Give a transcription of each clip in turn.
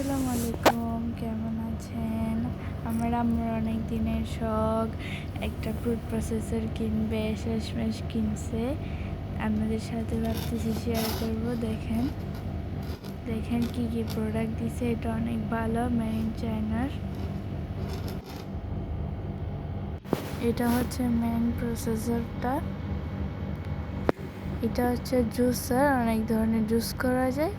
আসসালামু আলাইকুম, কেমন আছেন? আমার আম্মুর অনেক দিনের শখ একটা ফুড প্রসেসর কিনবে, শেষমেশ কিনছে। আপনাদের সাথে ভাবতেছি শেয়ার করব। দেখেন কি কি প্রোডাক্ট দিছে। এটা অনেক ভালো, মেড ইন চায়নার। এটা হচ্ছে মেন প্রসেসরটা। এটা হচ্ছে জুসার, অনেক ধরনের জুস করা যায়।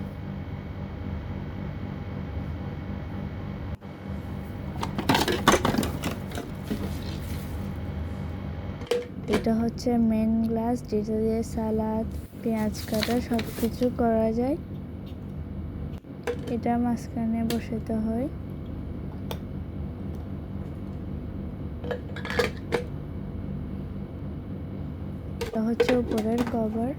এটা হচ্ছে মেন গ্লাস, যেটা দিয়ে সালাদ, পেঁয়াজ কাটা সব কিছু করা যায়। এটা মাঝখানে বসাতে হয়। এটা হচ্ছে উপরের কভার।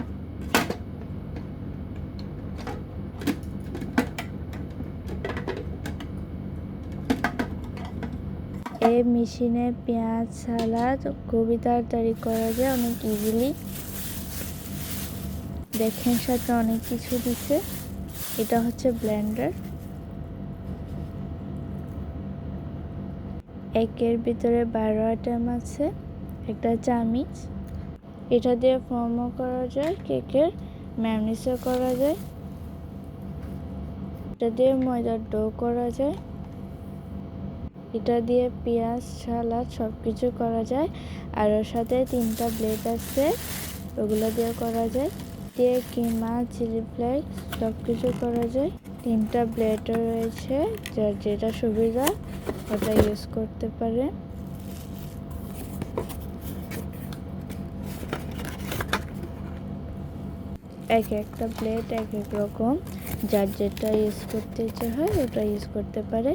এই মেশিনে পেঁয়াজ সালাদ খুবই তাড়াতাড়ি করা যায়, অনেক ইজিলি। দেখেন সাথে অনেক কিছু দিছে। এটা হচ্ছে ব্লেন্ডার। একের ভিতরে 12 আইটেম আছে। একটা চামিচ। এটা দিয়ে ফর্মও করা যায়, কেকের ম্যায়োনিজও করা যায়। এটা দিয়ে ময়দার ডো করা যায়। এটা দিয়ে পেঁয়াজ সালাদ সব কিছু করা যায়। আর ওর সাথে 3টা ব্লেড আছে, ওগুলো দিয়ে করা যায়। দিয়ে কিমা, চিলি ফ্লেক্স সব কিছু করা যায়। 3টা ব্লেডও রয়েছে, যার যেটা সুবিধা ওটা ইউজ করতে পারে। একটা প্লেট এক এক রকম, যার যেটা ইউজ করতে ইচ্ছে হয় ওটা ইউজ করতে পারে।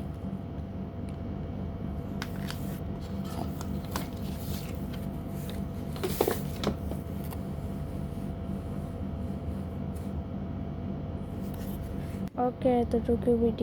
ওকে, এতটুকু ভিডিও।